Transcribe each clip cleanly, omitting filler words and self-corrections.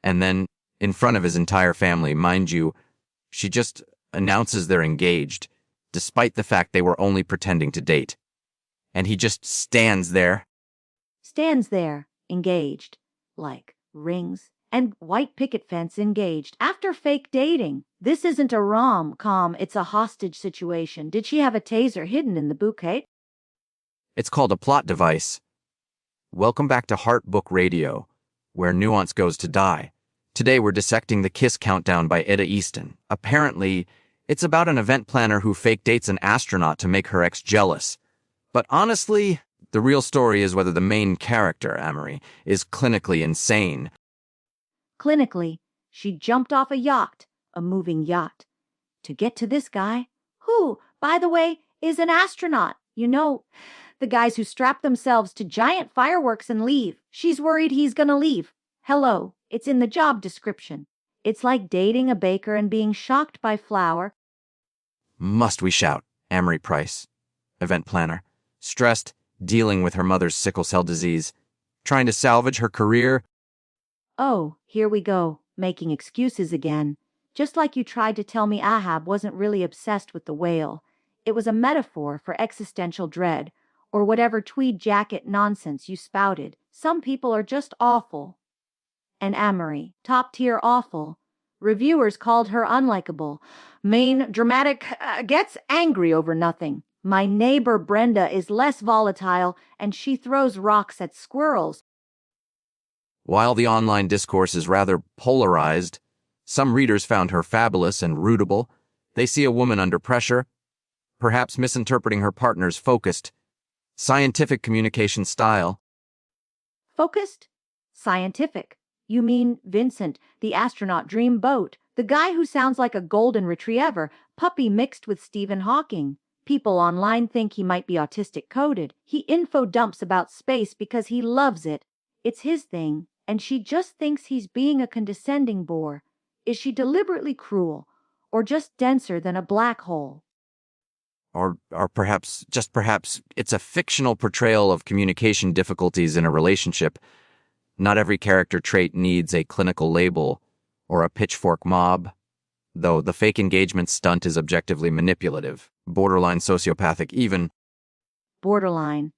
And then, in front of his entire family, mind you, she just announces they're engaged, despite the fact they were only pretending to date. And he just stands there. Stands there, engaged, like rings and white picket fence engaged, after fake dating. This isn't a rom-com, it's a hostage situation. Did she have a taser hidden in the bouquet? It's called a plot device. Welcome back to Heart Book Radio, where nuance goes to die. Today we're dissecting The Kiss Countdown by Etta Easton. Apparently, it's about an event planner who fake dates an astronaut to make her ex jealous. But honestly, the real story is whether the main character, Amerie, is clinically insane. Clinically, she jumped off a yacht, a moving yacht, to get to this guy, who, by the way, is an astronaut. You know, the guys who strap themselves to giant fireworks and leave. She's worried he's gonna leave. Hello, it's in the job description. It's like dating a baker and being shocked by flour. Must we shout? Amerie Price, event planner, stressed, dealing with her mother's sickle cell disease, trying to salvage her career. Oh, here we go, making excuses again. Just like you tried to tell me Ahab wasn't really obsessed with the whale. It was a metaphor for existential dread, or whatever tweed jacket nonsense you spouted. Some people are just awful. And Amerie, top-tier awful. Reviewers called her unlikable, mean, dramatic, gets angry over nothing. My neighbor Brenda is less volatile, and she throws rocks at squirrels. While the online discourse is rather polarized, some readers found her fabulous and rootable. They see a woman under pressure, perhaps misinterpreting her partner's focused, scientific communication style. Focused? Scientific. You mean Vincent, the astronaut dream boat, the guy who sounds like a golden retriever, puppy mixed with Stephen Hawking. People online think he might be autistic coded. He info dumps about space because he loves it. It's his thing, and she just thinks he's being a condescending bore. Is she deliberately cruel, or just denser than a black hole? Or perhaps, just perhaps, it's a fictional portrayal of communication difficulties in a relationship. Not every character trait needs a clinical label or a pitchfork mob, though the fake engagement stunt is objectively manipulative, borderline sociopathic even. Borderline.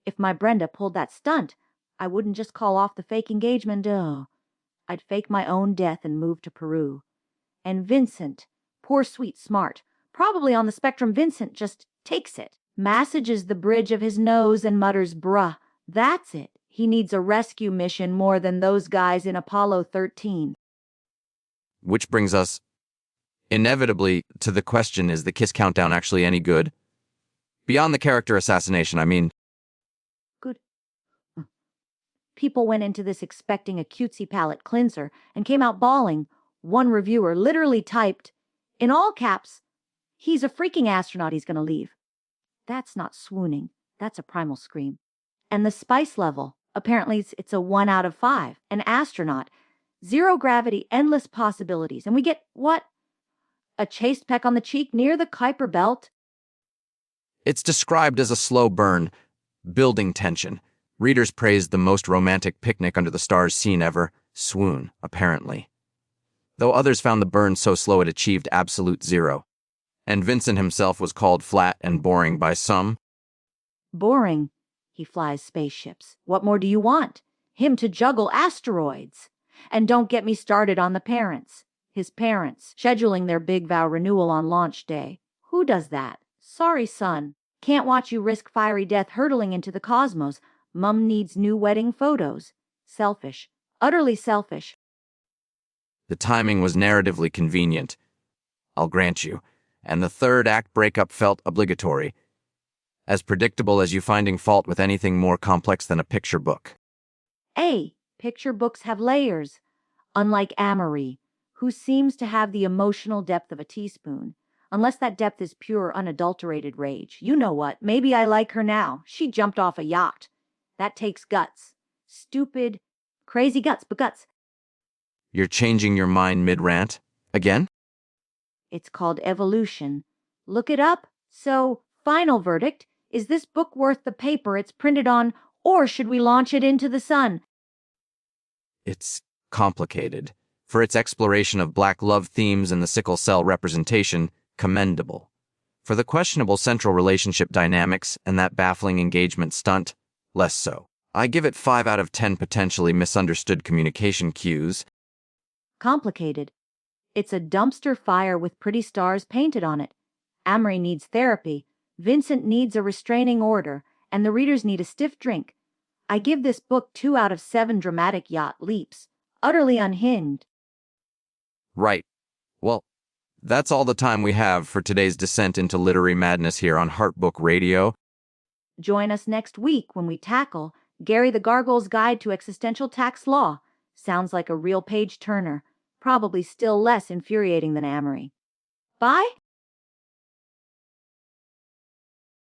If my Brenda pulled that stunt, I wouldn't just call off the fake engagement. I'd fake my own death and move to Peru. And Vincent, poor sweet smart, probably on the spectrum. Vincent just takes it, massages the bridge of his nose and mutters, bruh, that's it. He needs a rescue mission more than those guys in Apollo 13. Which brings us, inevitably, to the question, is the Kiss Countdown actually any good? Beyond the character assassination, I mean. Good. People went into this expecting a cutesy palate cleanser and came out bawling. One reviewer literally typed, in all caps, he's a freaking astronaut, he's gonna leave. That's not swooning, that's a primal scream. And the spice level, apparently it's a 1 out of 5, an astronaut. Zero gravity, endless possibilities. And we get, what? A chaste peck on the cheek near the Kuiper belt? It's described as a slow burn, building tension. Readers praised the most romantic picnic under the stars scene ever, swoon, apparently. Though others found the burn so slow it achieved absolute zero. And Vincent himself was called flat and boring by some. Boring. He flies spaceships. What more do you want? Him to juggle asteroids. And don't get me started on the parents. His parents, scheduling their big vow renewal on launch day. Who does that? Sorry, son. Can't watch you risk fiery death hurtling into the cosmos. Mum needs new wedding photos. Selfish. Utterly selfish. The timing was narratively convenient, I'll grant you, and the third act breakup felt obligatory. As predictable as you finding fault with anything more complex than a picture book. Picture books have layers. Unlike Amerie, who seems to have the emotional depth of a teaspoon. Unless that depth is pure, unadulterated rage. You know what? Maybe I like her now. She jumped off a yacht. That takes guts. Stupid, crazy guts, but guts. You're changing your mind mid-rant? Again? It's called evolution. Look it up. So, final verdict. Is this book worth the paper it's printed on, or should we launch it into the sun? It's Complicated. For its exploration of black love themes and the sickle cell representation, commendable. For the questionable central relationship dynamics and that baffling engagement stunt, less so. I give it 5 out of 10 potentially misunderstood communication cues. Complicated. It's a dumpster fire with pretty stars painted on it. Amerie needs therapy, Vincent needs a restraining order, and the readers need a stiff drink. I give this book 2 out of 7 dramatic yacht leaps. Utterly unhinged. Right. Well, that's all the time we have for today's descent into literary madness here on Heart Book Radio. Join us next week when we tackle Gary the Gargoyle's Guide to Existential Tax Law. Sounds like a real page-turner. Probably still less infuriating than Amerie. Bye!